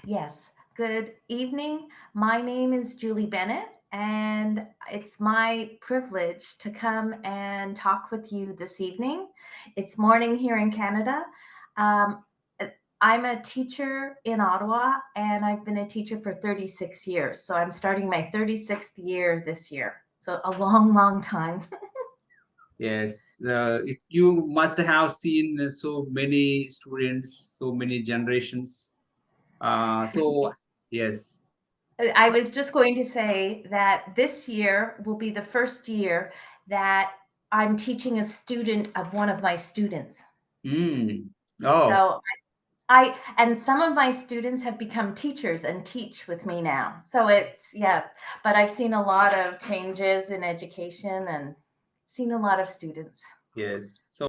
Yes, good evening. My name is Julie Bennett, and it's my privilege to come and talk with you this evening. It's morning here in Canada. Um, I'm a teacher in Ottawa, and I've been a teacher for 36 years. So I'm starting my 36th year this year. So a long, long time. Yes, you must have seen so many students, so many generations. So yes, I was just going to say that this year will be the first year that I'm teaching a student of one of my students. mm. Oh, So and some of my students have become teachers and teach with me now. So yeah, but I've seen a lot of changes in education and seen a lot of students. yes. So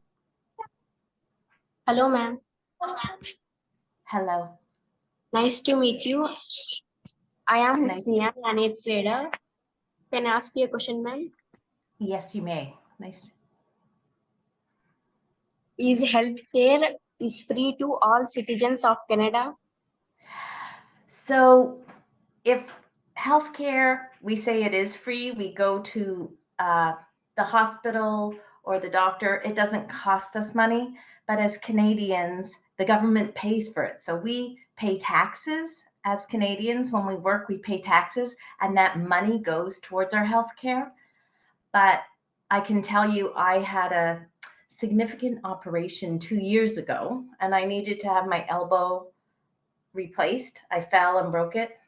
Hello, ma'am. Hello. Nice to meet you. I am Nice. Husnia, an educator. Can I ask you a question, ma'am? Yes, you may. Nice. Is healthcare is free to all citizens of Canada? So if healthcare, we say it is free, we go to the hospital or the doctor, it doesn't cost us money. But as Canadians, the government pays for it. So we pay taxes as Canadians. When we work, we pay taxes, and that money goes towards our healthcare. But I can tell you, I had a significant operation 2 years ago, and I needed to have my elbow replaced. I fell and broke it,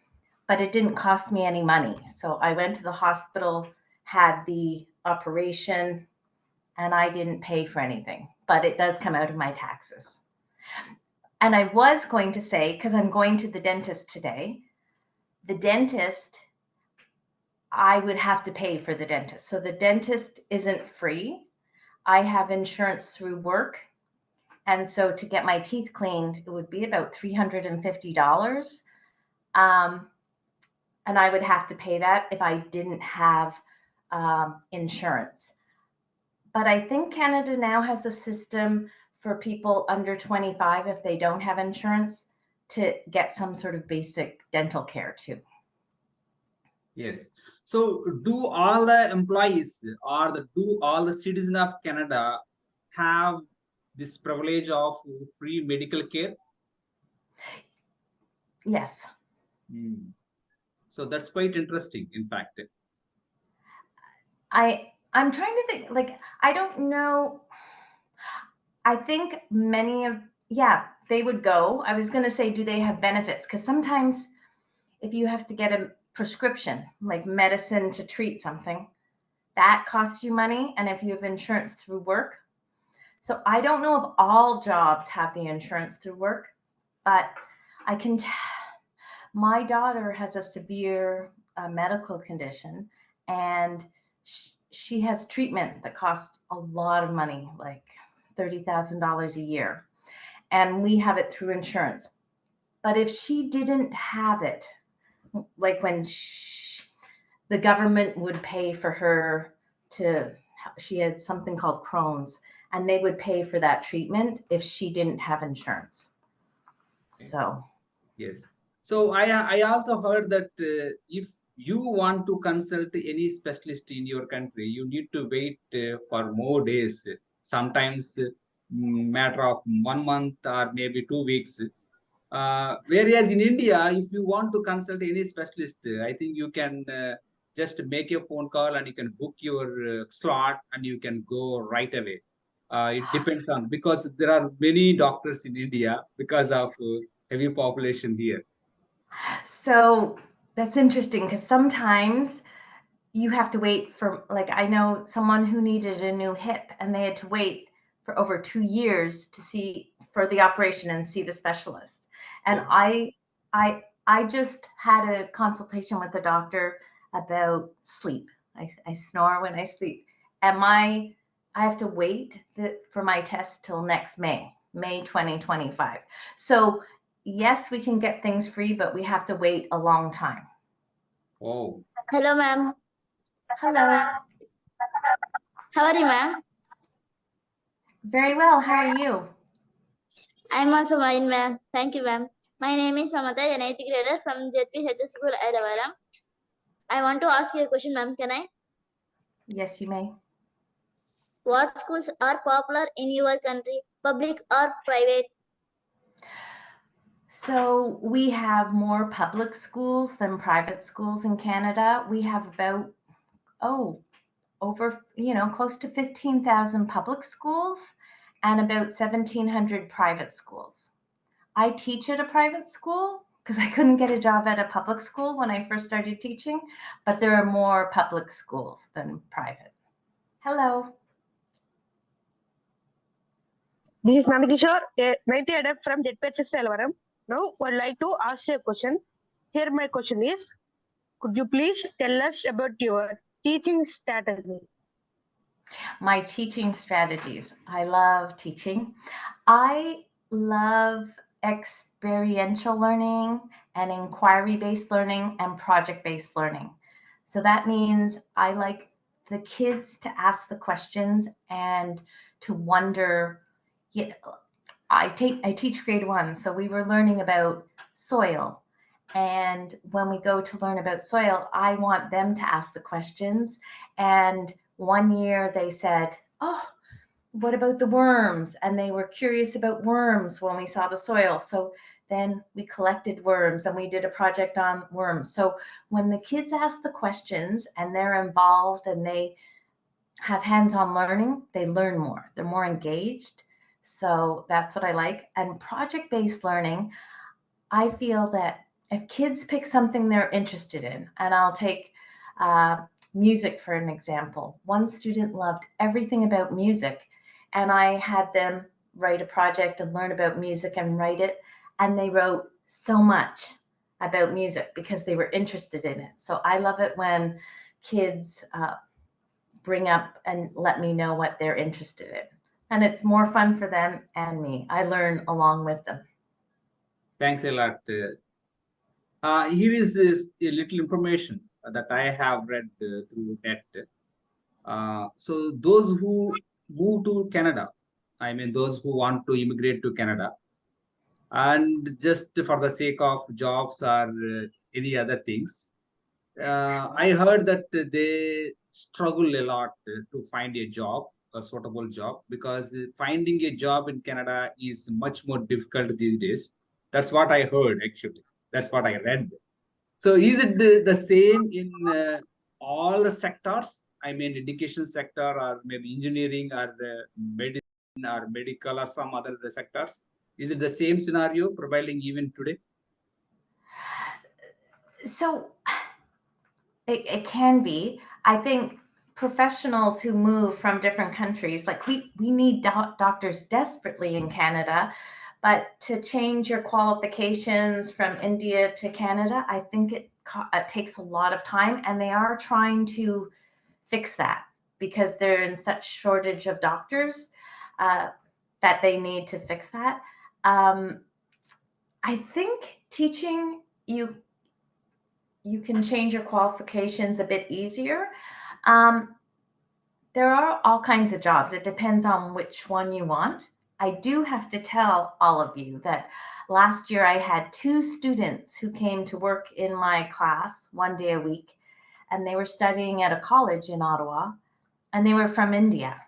but it didn't cost me any money. So I went to the hospital, had the operation, and I didn't pay for anything, but it does come out of my taxes. And I was going to say, because I'm going to the dentist today, the dentist, I would have to pay for the dentist. So the dentist isn't free. I have insurance through work. And so to get my teeth cleaned, it would be about $350. Um, and I would have to pay that if I didn't have insurance. But I think Canada now has a system for people under 25, if they don't have insurance, to get some sort of basic dental care too. yes. So do all the employees or do all the citizens of Canada have this privilege of free medical care? Yes. Mm. So that's quite interesting, in fact. I'm trying to think, like, I don't know. I think many of, yeah, they would go. I was going to say, do they have benefits? Because sometimes if you have to get a prescription, like medicine to treat something, that costs you money. And if you have insurance through work, so I don't know if all jobs have the insurance through work, but I can. My daughter has a severe medical condition, and she has treatment that costs a lot of money, like $30,000 a year, and we have it through insurance. But if she didn't have it, like when the government would pay for her to, she had something called Crohn's, and they would pay for that treatment if she didn't have insurance. So Yes. So I also heard that if you want to consult any specialist in your country, you need to wait for more days. Sometimes matter of 1 month or maybe 2 weeks. Whereas in India, if you want to consult any specialist, I think you can just make a phone call and you can book your slot and you can go right away. It depends on because there are many doctors in India because of heavy population here. so that's interesting, because sometimes you have to wait for, like, I know someone who needed a new hip and they had to wait for over 2 years to see for the operation and see the specialist. And Oh, I just had a consultation with the doctor about sleep. I snore when I sleep, and I have to wait for my test till next May 2025. So yes, we can get things free, but we have to wait a long time. oh, Hello, ma'am. Hello. How are you, ma'am? Very well. How are you? I'm also fine, ma'am. Thank you, ma'am. My name is Mamata, an 8th grader from ZPHS School, Edavaram. I want to ask you a question, ma'am. Can I? Yes, you may. What schools are popular in your country, public or private? So we have more public schools than private schools in Canada. We have about, over, close to 15,000 public schools and about 1,700 private schools. I teach at a private school because I couldn't get a job at a public school when I first started teaching, but there are more public schools than private. Hello. This is Nandakishore, a 90 adept from ZPHS Elvaram. Now, I would like to ask you a question. Here, my question is, could you please tell us about your teaching strategy? My teaching strategies. I love teaching. I love experiential learning and inquiry-based learning and project-based learning. So that means I like the kids to ask the questions and to wonder. Yeah, I teach grade 1, so we were learning about soil. And when we go to learn about soil, I want them to ask the questions. And one year they said, "Oh, what about the worms?" And they were curious about worms when we saw the soil. So then we collected worms and we did a project on worms. So when the kids ask the questions and they're involved and they have hands-on learning, they learn more. They're more engaged. So that's what I like. And project-based learning, I feel that if kids pick something they're interested in, and I'll take music for an example. One student loved everything about music, and I had them write a project and learn about music and write it, and they wrote so much about music because they were interested in it. So I love it when kids bring up and let me know what they're interested in. And it's more fun for them and me. I learn along with them. Thanks a lot. Here is a little information that I have read through net. So those who move to Canada, I mean those who want to immigrate to Canada, and just for the sake of jobs or any other things, I heard that they struggle a lot to find a job, a suitable job, because finding a job in Canada is much more difficult these days. That's what I heard, actually. That's what I read. So is it the same in all the sectors? I mean, education sector or maybe engineering or medicine or medical or some other sectors? Is it the same scenario prevailing even today? So it can be. I think professionals who move from different countries, like we need doctors desperately in Canada, but to change your qualifications from India to Canada, I think it takes a lot of time, and they are trying to fix that because they're in such shortage of doctors that they need to fix that. I think teaching, you can change your qualifications a bit easier. There are all kinds of jobs. It depends on which one you want. I do have to tell all of you that last year I had 2 students who came to work in my class 1 day a week, and they were studying at a college in Ottawa, and they were from India.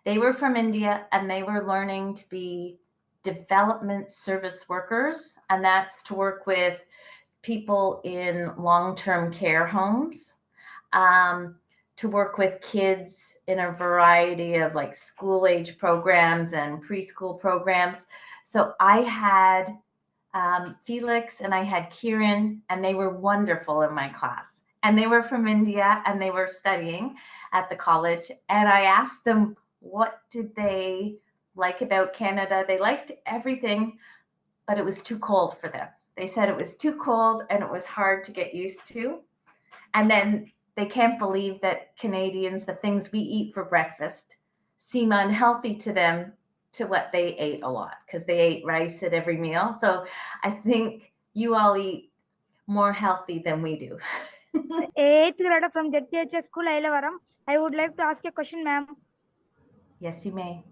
They were from India, and they were learning to be development service workers, and that's to work with people in long-term care homes, to work with kids in a variety of like school age programs and preschool programs. So I had Felix and I had Kieran, and they were wonderful in my class. And they were from India, and they were studying at the college. And I asked them, what did they like about Canada? They liked everything, but it was too cold for them. They said it was too cold and it was hard to get used to. And then they can't believe that Canadians, the things we eat for breakfast, seem unhealthy to them to what they ate a lot, because they ate rice at every meal. So I think you all eat more healthy than we do. 8th grader from ZPHS School, Ailavaram. I would like to ask a question, ma'am. Yes, you may.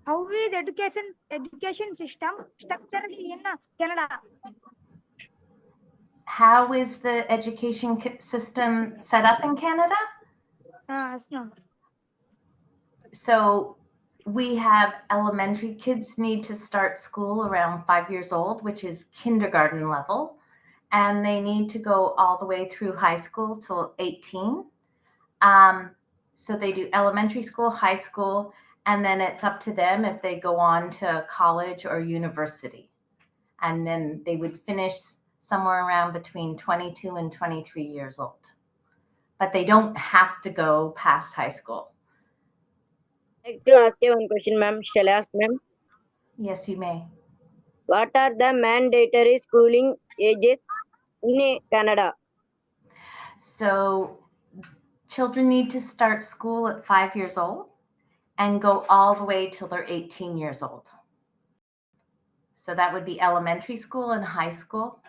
How is education system structured in Canada? How is the education system set up in Canada? Yes, ma'am. So we have elementary kids need to start school around 5 years old, which is kindergarten level, and they need to go all the way through high school till 18. So they do elementary school, high school, and then it's up to them if they go on to college or university. And then they would finish somewhere around between 22 and 23 years old. But they don't have to go past high school. I'd like to ask you one question, ma'am. Shall I ask, ma'am? Yes, you may. What are the mandatory schooling ages in Canada? So children need to start school at 5 years old and go all the way till they're 18 years old. So that would be elementary school and high school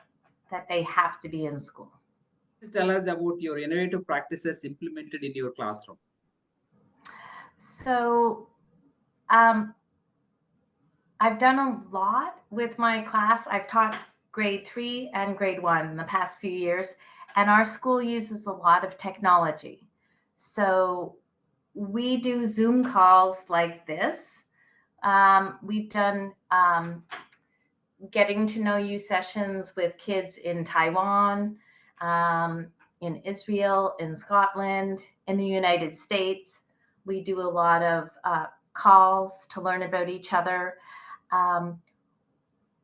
that they have to be in school. Please tell us about your innovative practices implemented in your classroom. So I've done a lot with my class. I've taught grade 3 and grade 1 in the past few years, and our school uses a lot of technology. So we do Zoom calls like this. We've done getting to know you sessions with kids in Taiwan, in Israel, in Scotland, in the United States. We do a lot of calls to learn about each other.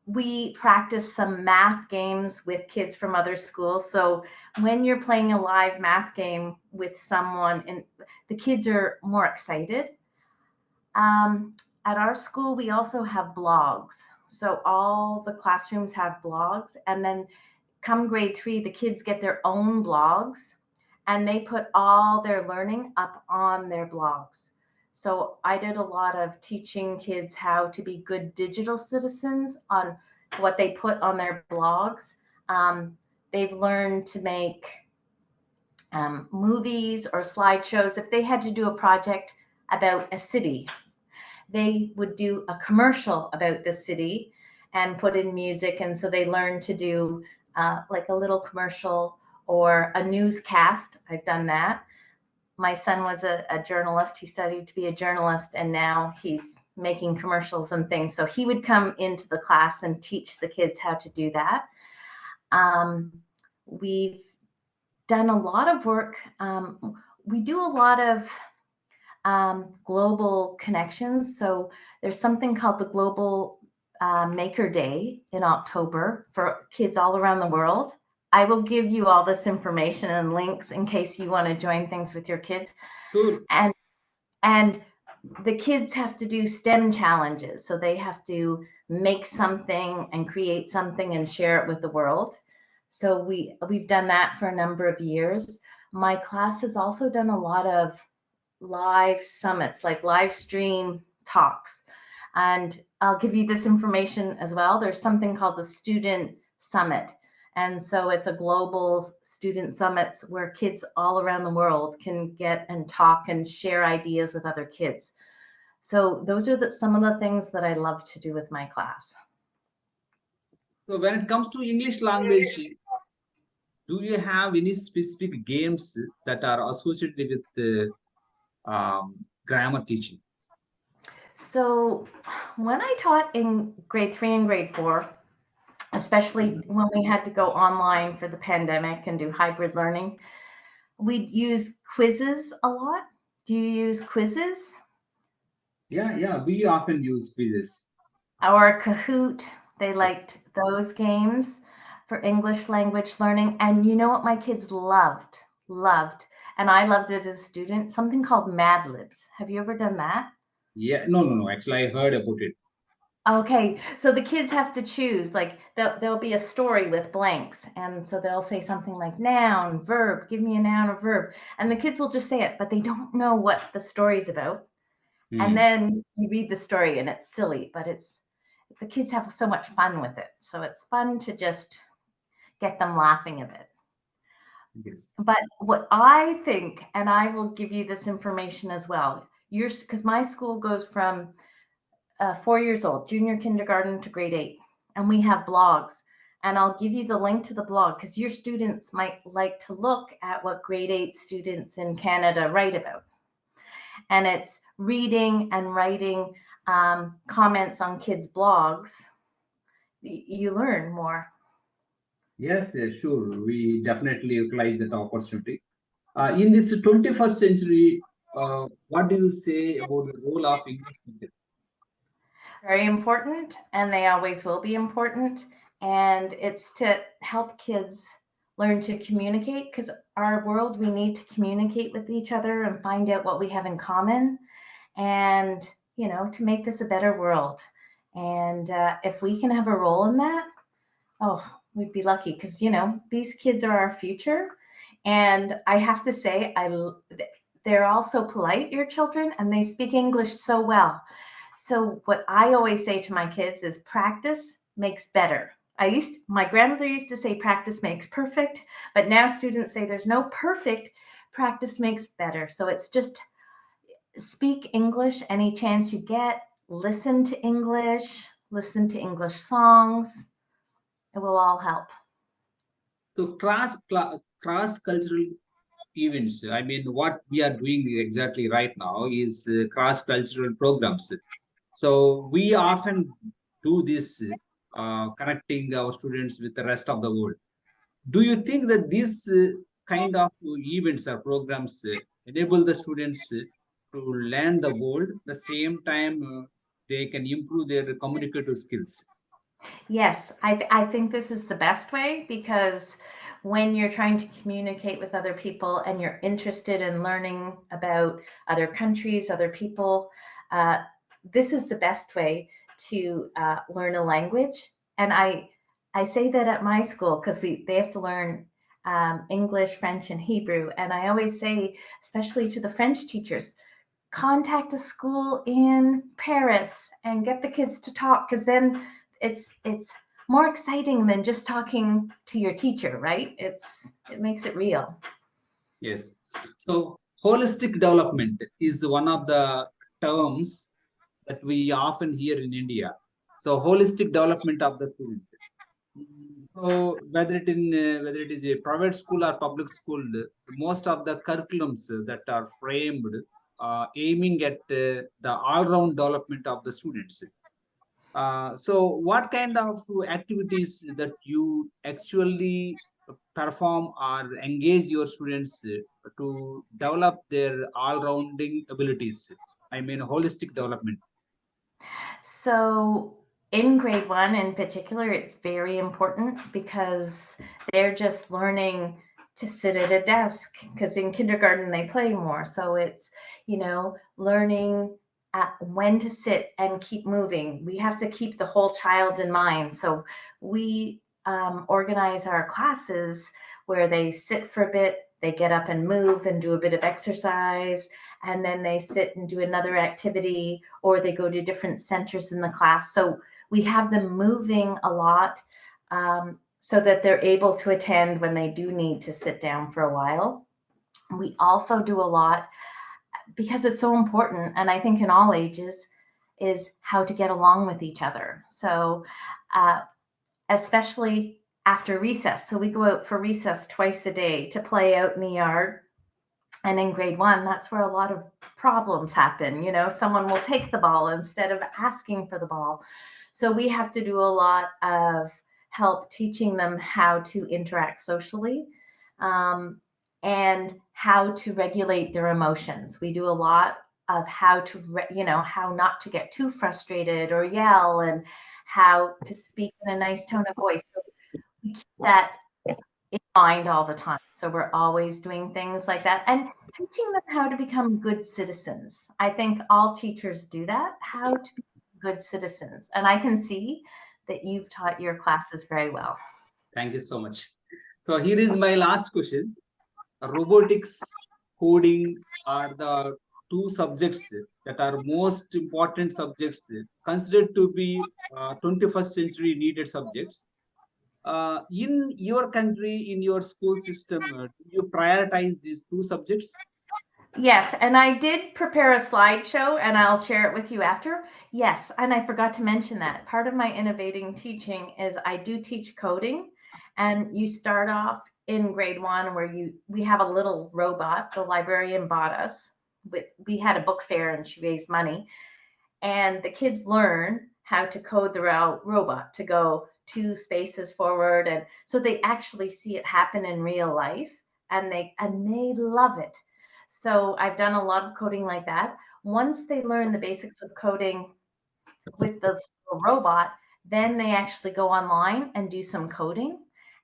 We practice some math games with kids from other schools. So when you're playing a live math game with someone, and the kids are more excited. At our school, we also have blogs. So all the classrooms have blogs. And then come grade 3, the kids get their own blogs and they put all their learning up on their blogs. So I did a lot of teaching kids how to be good digital citizens on what they put on their blogs. They've learned to make movies or slideshows. If they had to do a project about a city, they would do a commercial about the city and put in music. And so they learned to do like a little commercial or a newscast. I've done that. My son was a journalist. He studied to be a journalist, and now he's making commercials and things. So he would come into the class and teach the kids how to do that. We've done a lot of work. We do a lot of global connections. So there's something called the Global Maker Day in October for kids all around the world. I will give you all this information and links in case you want to join things with your kids. Cool. And the kids have to do STEM challenges. So they have to make something and create something and share it with the world. So we've done that for a number of years. My class has also done a lot of live summits, like live stream talks. And I'll give you this information as well. There's something called the Student Summit. And so it's a global student summit where kids all around the world can get and talk and share ideas with other kids. So those are some of the things that I love to do with my class. So when it comes to English language, do you have any specific games that are associated with grammar teaching? So when I taught in grade 3 and grade 4, especially when we had to go online for the pandemic and do hybrid learning, we'd use quizzes a lot. Do you use quizzes? Yeah, we often use quizzes. Or Kahoot, they liked those games for English language learning. And you know what my kids loved, and I loved it as a student, something called Mad Libs. Have you ever done that? Yeah, no. Actually, I heard about it. Okay, so the kids have to choose, like there'll be a story with blanks. And so they'll say something like noun, verb, give me a noun or verb. And the kids will just say it, but they don't know what the story's about. And then you read the story and it's silly, but the kids have so much fun with it. So it's fun to just get them laughing a bit. Yes. But what I think, and I will give you this information as well, because my school goes from 4 years old, junior kindergarten to grade 8, and we have blogs. And I'll give you the link to the blog because your students might like to look at what grade 8 students in Canada write about. And it's reading and writing comments on kids' blogs. You learn more. Yes, sure. We definitely utilize that opportunity. In this 21st century, what do you say about the role of English teachers? Very important, and they always will be important. And it's to help kids learn to communicate, because our world, we need to communicate with each other and find out what we have in common, and to make this a better world. And if we can have a role in that, oh, we'd be lucky, because these kids are our future. And I have to say, they're all so polite, your children, and they speak English so well. So what I always say to my kids is practice makes better. My grandmother used to say practice makes perfect, but now students say there's no perfect, practice makes better. So it's just speak English any chance you get, listen to English songs. It will all help. So cross cultural events. I mean, what we are doing exactly right now is cross cultural programs. So we often do this, connecting our students with the rest of the world. Do you think that these kind of events or programs enable the students to learn the world, the same time they can improve their communicative skills? Yes, I think this is the best way, because when you're trying to communicate with other people and you're interested in learning about other countries, other people, this is the best way to learn a language. And I say that at my school because they have to learn English, French, and Hebrew. And I always say, especially to the French teachers, contact a school in Paris and get the kids to talk, because then it's more exciting than just talking to your teacher, right? It makes it real. Yes. So holistic development is one of the terms that we often hear in India. So holistic development of the student. So whether it is a private school or public school, most of the curriculums that are framed aiming at the all-round development of the students. So what kind of activities that you actually perform or engage your students to develop their all-rounding abilities? I mean, holistic development. So in grade 1 in particular, it's very important because they're just learning to sit at a desk, because in kindergarten they play more. So it's, learning when to sit and keep moving. We have to keep the whole child in mind. So we organize our classes where they sit for a bit, they get up and move and do a bit of exercise, and then they sit and do another activity, or they go to different centers in the class. So we have them moving a lot, so that they're able to attend when they do need to sit down for a while. We also do a lot, because it's so important, and I think in all ages, is how to get along with each other. So especially after recess. So we go out for recess twice a day to play out in the yard. And in grade 1, that's where a lot of problems happen. Someone will take the ball instead of asking for the ball. So we have to do a lot of help teaching them how to interact socially, and how to regulate their emotions. We do a lot of how not to get too frustrated or yell, and how to speak in a nice tone of voice. So we keep that in mind all the time. So we're always doing things like that and teaching them how to become good citizens. I think all teachers do that, how to be good citizens. And I can see that you've taught your classes very well. Thank you so much. So here is my last question. Robotics, coding are the two subjects that are most important subjects considered to be 21st century needed subjects. In your country, in your school system, do you prioritize these two subjects? Yes, and I did prepare a slideshow and I'll share it with you after. Yes, and I forgot to mention that. Part of my innovating teaching is I do teach coding, and you start off in grade 1 where we have a little robot. The librarian bought us. We had a book fair and she raised money, and the kids learn how to code the robot to go 2 spaces forward, and so they actually see it happen in real life, and they love it. So I've done a lot of coding like that. Once they learn the basics of coding with the robot, then they actually go online and do some coding.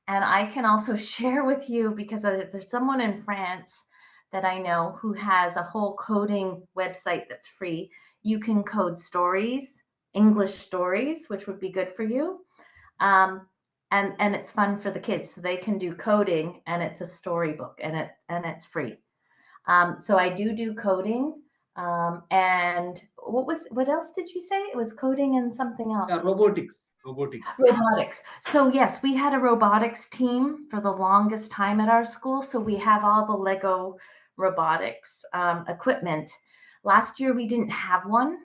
And I can also share with you, because there's someone in France that I know who has a whole coding website that's free. You can code stories, English stories, which would be good for you. And it's fun for the kids. So they can do coding, and it's a storybook, and it's free. So I do coding. And what else did you say? It was coding and something else. Robotics. Robotics. So yes, we had a robotics team for the longest time at our school. So we have all the Lego robotics equipment. Last year we didn't have one,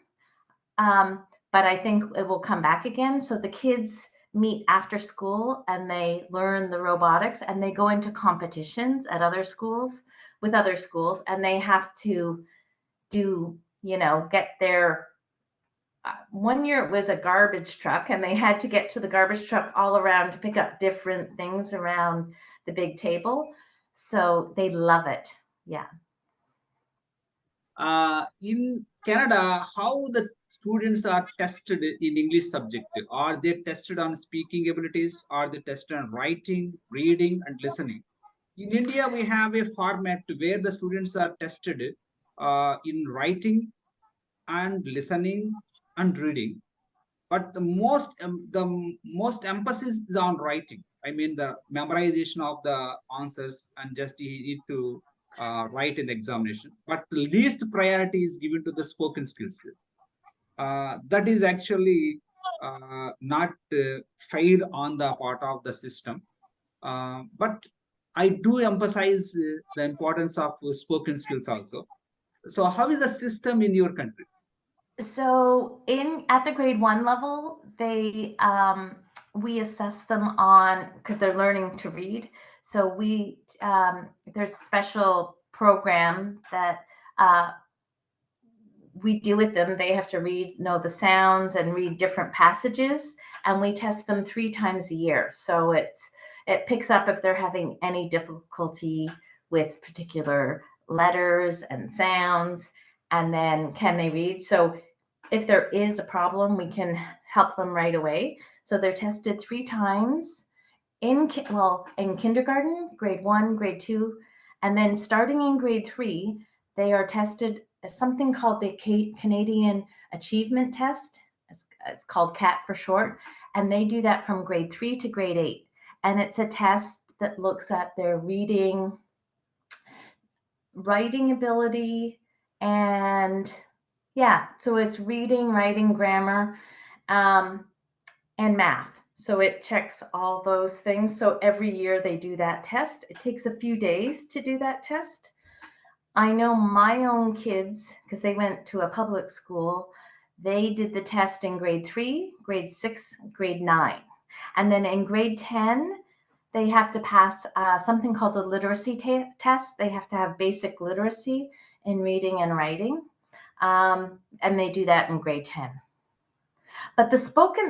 but I think it will come back again. So the kids meet after school and they learn the robotics, and they go into competitions at other schools with other schools, and they have to do, get their one year it was a garbage truck, and they had to get to the garbage truck all around to pick up different things around the big table. So they love it. Yeah. In Canada, how the students are tested in English subject? Are they tested on speaking abilities? Are they tested on writing, reading, and listening? In India, we have a format where the students are tested in writing and listening and reading, but the most emphasis is on writing. I mean, the memorization of the answers, and just you need to write in the examination, but the least priority is given to the spoken skills. That is actually not fair on the part of the system, but I do emphasize the importance of spoken skills also. So how is the system in your country? So at the grade 1 level, we assess them on, because they're learning to read. So there's a special program that we do with them. They have to know the sounds and read different passages, and we test them 3 times a year. So it picks up if they're having any difficulty with particular letters and sounds, and then can they read. So if there is a problem, we can help them right away. So they're tested 3 times in kindergarten, grade 1, grade 2, and then starting in grade 3, they are tested as something called the Canadian Achievement Test. It's called CAT for short, and they do that from grade 3 to grade 8. And it's a test that looks at their reading, writing ability, and so it's reading, writing, grammar, and math. So it checks all those things. So every year they do that test. It takes a few days to do that test. I know my own kids, because they went to a public school, they did the test in grade 3, grade 6, grade 9. And then in grade 10, they have to pass something called a literacy test. They have to have basic literacy in reading and writing. And they do that in grade 10. But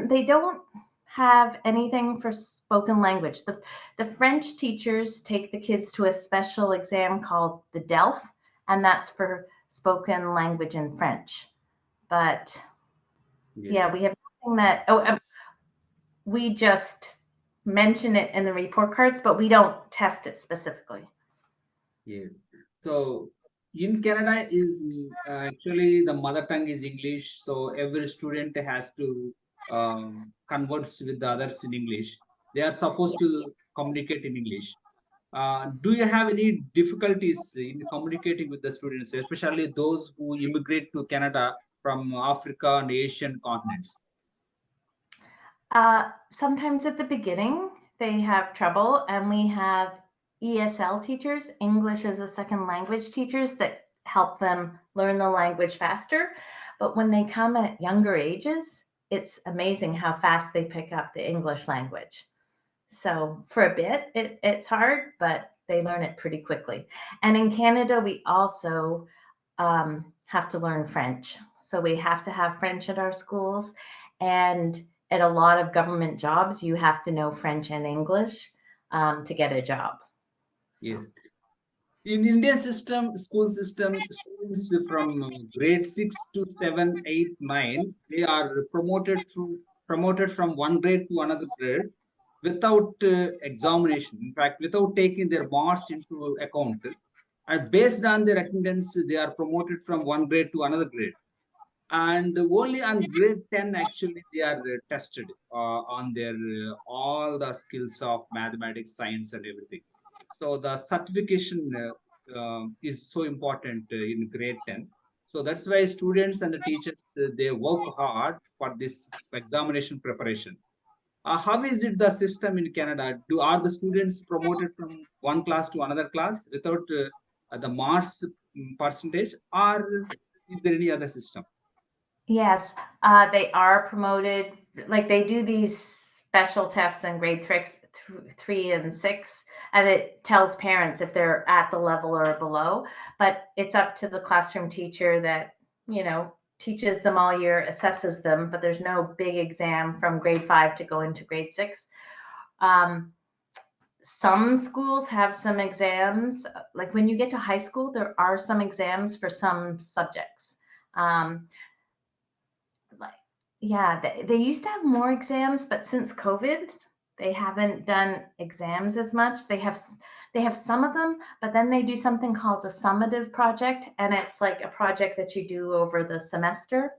they don't have anything for spoken language. The French teachers take the kids to a special exam called the DELF, and that's for spoken language in French. But yeah, we have nothing that, we just mention it in the report cards, but we don't test it specifically. Yes. So in Canada is actually the mother tongue is English. So every student has to converse with the others in English. They are supposed to communicate in English. Do you have any difficulties in communicating with the students, especially those who immigrate to Canada from Africa and Asian continents? Sometimes at the beginning they have trouble, and we have ESL teachers, English as a second language teachers, that help them learn the language faster. But when they come at younger ages, it's amazing how fast they pick up the English language. So for a bit, it's hard, but they learn it pretty quickly. And in Canada, we also have to learn French. So we have to have French at our schools. And at a lot of government jobs, you have to know French and English to get a job. Yes. In Indian system, school system, students from grade 6 to 7, 8, 9, they are promoted from one grade to another grade without examination. In fact, without taking their marks into account. And based on their attendance, they are promoted from one grade to another grade. And only on grade 10 actually they are tested on their all the skills of mathematics, science, and everything. So the certification is so important in grade 10. So that's why students and the teachers they work hard for this examination preparation. How is it the system in Canada? Are the students promoted from one class to another class without the marks percentage, or is there any other system? Yes, they are promoted. Like they do these special tests in grade 3 and 6, and it tells parents if they're at the level or below. But it's up to the classroom teacher that, teaches them all year, assesses them, but there's no big exam from grade 5 to go into grade 6. Some schools have some exams. Like when you get to high school, there are some exams for some subjects. Yeah, they used to have more exams, but since COVID, they haven't done exams as much. They have some of them, but then they do something called a summative project, and it's like a project that you do over the semester.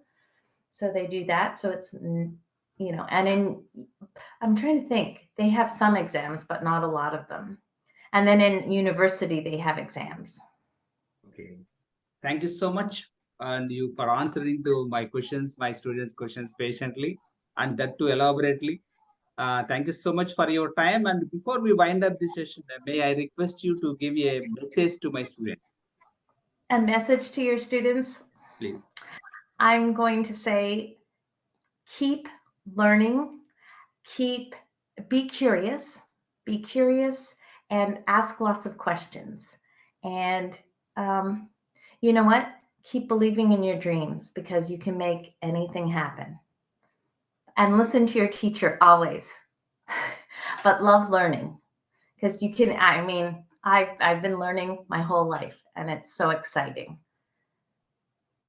So they do that. So it's and I'm trying to think. They have some exams, but not a lot of them. And then in university, they have exams. Okay. Thank you so much, and you for answering to my questions, my students' questions patiently, and that too elaborately. Thank you so much for your time. And before we wind up this session, may I request you to give a message to my students, A message to your students. please. I'm going to say, keep learning, be curious, and ask lots of questions. And you know what? Keep believing in your dreams, because you can make anything happen. And listen to your teacher always, but love learning, because you can. I mean, I've been learning my whole life, and it's so exciting.